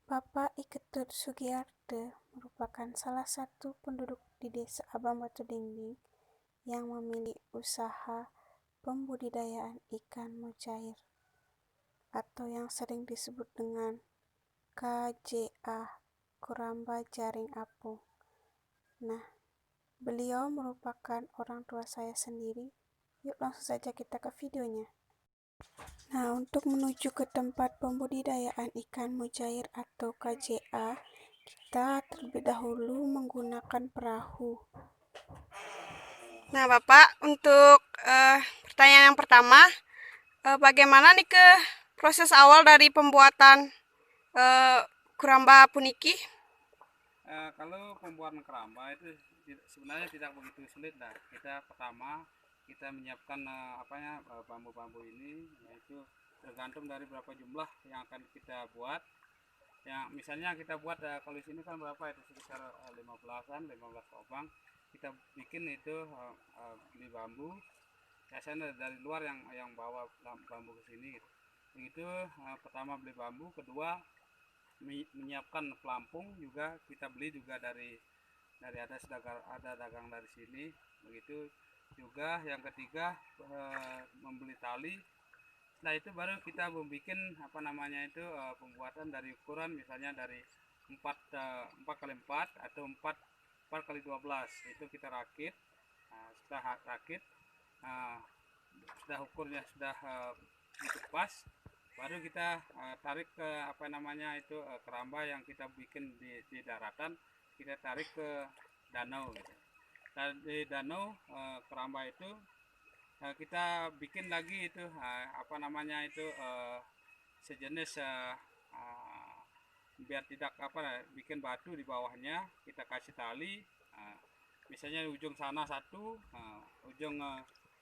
Bapak Iketut Sugiarto merupakan salah satu penduduk di Desa Abang Batu Dinding yang memiliki usaha pembudidayaan ikan mujair atau yang sering disebut dengan KJA, Keramba Jaring Apung. Nah, beliau merupakan orang tua saya sendiri. Yuk langsung saja kita ke videonya. Nah, untuk menuju ke tempat pembudidayaan ikan mujair atau KJA, kita terlebih dahulu menggunakan perahu. Nah, Bapak, untuk pertanyaan yang pertama, bagaimana nih proses awal dari pembuatan keramba puniki? Kalau pembuatan keramba itu sebenarnya tidak begitu sulit lah. Pertama kita menyiapkan bambu-bambu ini, yaitu tergantung dari berapa jumlah yang akan kita buat. Yang misalnya kita buat kalau di sini kan berapa itu sekitar 15 lubang. Kita bikin itu beli bambu. Biasanya dari luar yang bawa bambu ke sini gitu. Begitu pertama beli bambu, kedua menyiapkan pelampung juga kita beli juga dari ada dagang dari sini. Begitu juga yang ketiga membeli tali. Setelah itu baru kita membuat pembuatan dari ukuran misalnya dari 4x4 atau 4x12 itu kita rakit. Setelah rakit sudah ukurnya sudah itu pas, baru kita tarik ke keramba yang kita bikin di daratan, kita tarik ke danau gitu. Di danau keramba itu kita bikin lagi itu sejenis biar tidak bikin batu di bawahnya, kita kasih tali misalnya ujung sana satu, ujung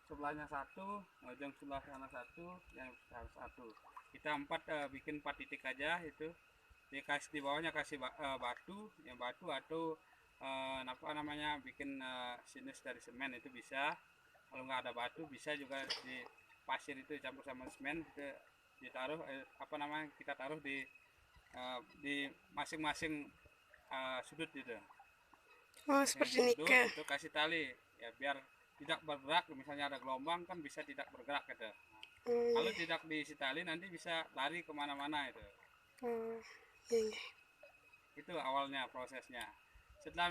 sebelahnya satu, ujung sebelah sana satu, yang satu. Kita bikin 4 titik aja itu. Dikasih di bawahnya kasih batu atau bikin sinus dari semen itu bisa. Kalau nggak ada batu bisa juga di pasir itu campur sama semen, itu ditaruh kita taruh di masing-masing sudut gitu. Oh, seperti ini itu kasih tali ya biar tidak bergerak. Misalnya ada gelombang kan bisa tidak bergerak gitu. Kalau tidak diisi tali nanti bisa lari kemana-mana itu. Itu awalnya prosesnya. Setelah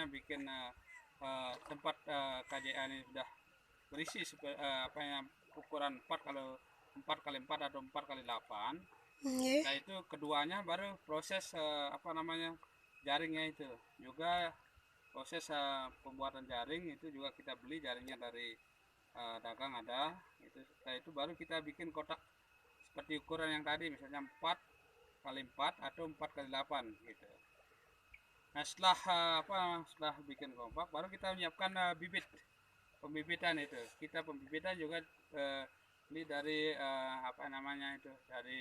bikin tempat KJA ini sudah berisi ukuran 4x4 atau 4x8. Nah itu keduanya baru proses jaringnya itu juga proses pembuatan jaring itu juga kita beli jaringnya dari dagang ada itu. Setelah itu baru kita bikin kotak seperti ukuran yang tadi misalnya 4x4 atau 4x8 gitu. Nah setelah bikin kompak baru kita menyiapkan pembibitan itu. Kita pembibitan juga beli dari dari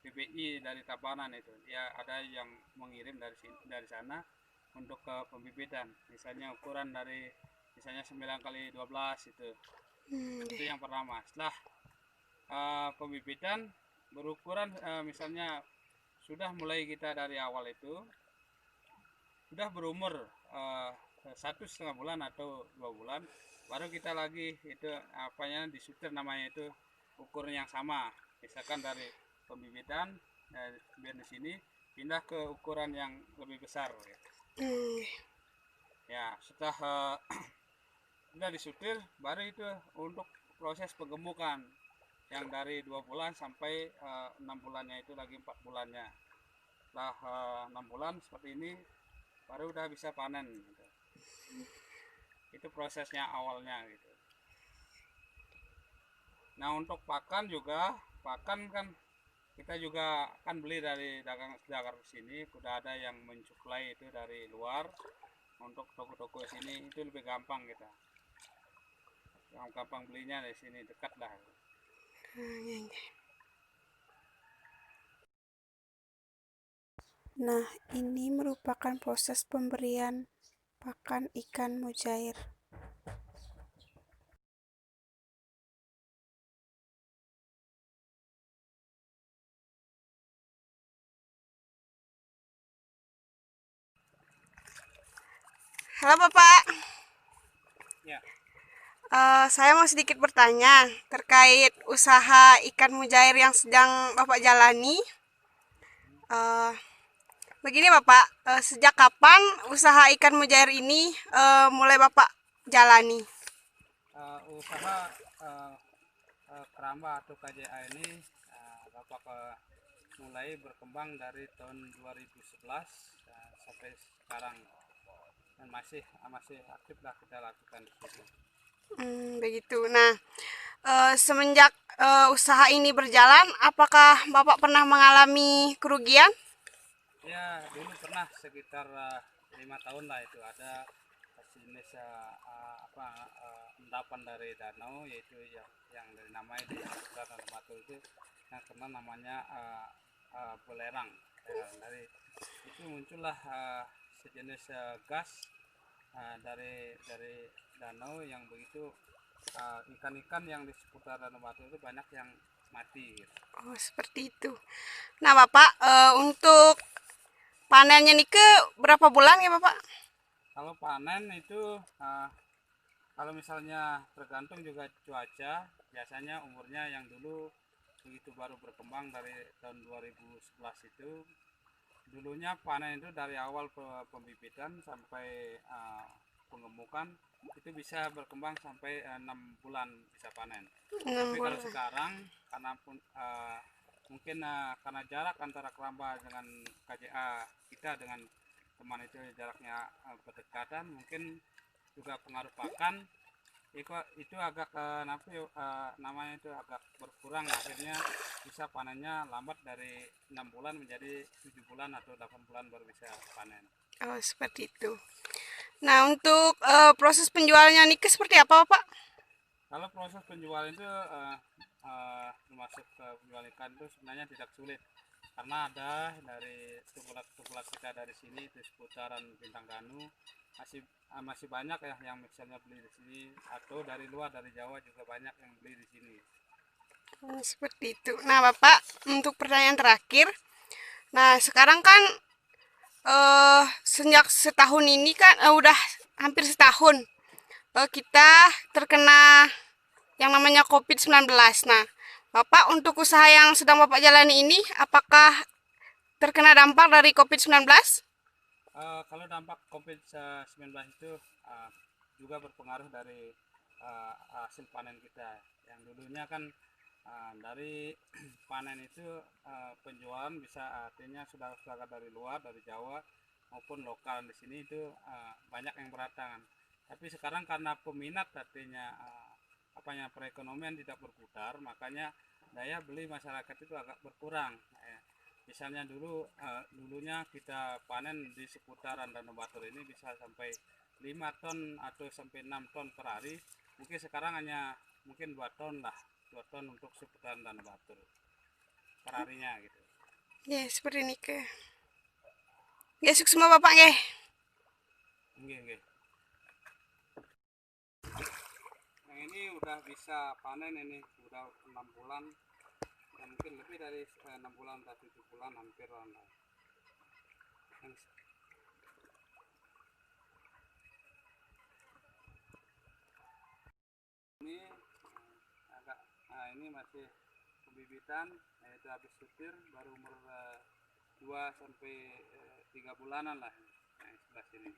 PBI dari Tabanan itu. Dia ada yang mengirim dari sana untuk pembibitan. Misalnya ukuran dari misalnya 9x12 itu. Itu yang pertama. Setelah pembibitan berukuran misalnya sudah mulai kita dari awal itu sudah berumur 1,5 bulan atau 2 bulan, baru kita lagi itu disutir namanya itu ukuran yang sama. Misalkan dari pembibitan biar di sini pindah ke ukuran yang lebih besar gitu. Ya setelah sudah disutir baru itu untuk proses penggemukan yang dari 2 bulan sampai 6 bulannya itu lagi 4 bulannya. Setelah 6 bulan seperti ini baru udah bisa panen gitu. Itu prosesnya awalnya gitu. Nah untuk pakan kan kita juga kan beli dari dagang sini. Udah ada yang mensuplai itu dari luar. Untuk toko-toko sini itu lebih gampang kita. Yang gampang belinya dari sini, dekat lah. Nah, ini merupakan proses pemberian pakan ikan mujair. Halo Bapak. Ya. Saya mau sedikit bertanya terkait usaha ikan mujair yang sedang Bapak jalani. Begini Bapak, sejak kapan usaha ikan mujair ini mulai Bapak jalani? Usaha keramba atau KJA ini Bapak mulai berkembang dari tahun 2011 sampai sekarang, dan masih aktif lah kita lakukan di sini. Begitu. Nah, semenjak usaha ini berjalan, apakah Bapak pernah mengalami kerugian? Ya, dulu pernah sekitar 5 tahun lah itu ada jenis endapan dari danau, yaitu yang dari namanya di sekitar Danau Batu itu yang kenal namanya belerang. Dari itu muncullah sejenis gas dari danau yang begitu ikan-ikan yang di seputar Danau Batu itu banyak yang mati. Oh, seperti itu. Nah, Bapak, untuk panennya nih ke berapa bulan ya, Bapak? Kalau panen itu kalau misalnya tergantung juga cuaca, biasanya umurnya yang dulu begitu baru berkembang dari tahun 2011 itu, dulunya panen itu dari awal pembibitan sampai pengemukan itu bisa berkembang sampai 6 bulan bisa panen. Tapi kalau sekarang karena mungkin karena jarak antara keramba dengan KJA kita dengan teman itu jaraknya berdekatan, mungkin juga pengaruh pakan itu agak namanya itu agak berkurang, akhirnya bisa panennya lambat dari 6 bulan menjadi 7 bulan atau 8 bulan baru bisa panen. Oh, seperti itu. Nah, untuk proses penjualannya Nike seperti apa, Pak? Kalau proses penjualan itu termasuk penjualan ikan itu sebenarnya tidak sulit, karena ada dari tubulat kita dari sini di seputaran Bintang Ganu masih banyak ya yang misalnya beli di sini, atau dari luar dari Jawa juga banyak yang beli di sini. Seperti itu. Nah, Bapak, untuk pertanyaan terakhir. Nah, sekarang kan sejak setahun ini kan udah hampir setahun kita terkena yang namanya COVID-19. Nah, Bapak untuk usaha yang sedang Bapak jalani ini apakah terkena dampak dari COVID-19? Kalau dampak COVID-19 itu juga berpengaruh dari hasil panen kita. Yang dulunya kan dari panen itu penjualan bisa artinya sudah dari luar, dari Jawa maupun lokal di sini itu banyak yang berdatangan. Tapi sekarang karena peminat artinya perekonomian tidak berputar, makanya daya beli masyarakat itu agak berkurang. Misalnya dulunya kita panen di seputaran Danau Batur ini bisa sampai 5 ton atau sampai 6 ton per hari. Mungkin sekarang hanya mungkin 2 ton lah, 2 ton untuk seputaran Danau Batur per harinya gitu. Ya, seperti ini ke. Ya, sukses semua Bapak nggih. Nggih. Yang ini udah bisa panen, ini udah 6 bulan. Ya, mungkin lebih dari 6 bulan atau 7 bulan hampir lah. Ini agak ini masih pembibitan, itu habis sutir baru umur 2 sampai 3 bulanan lah, sebelah sini.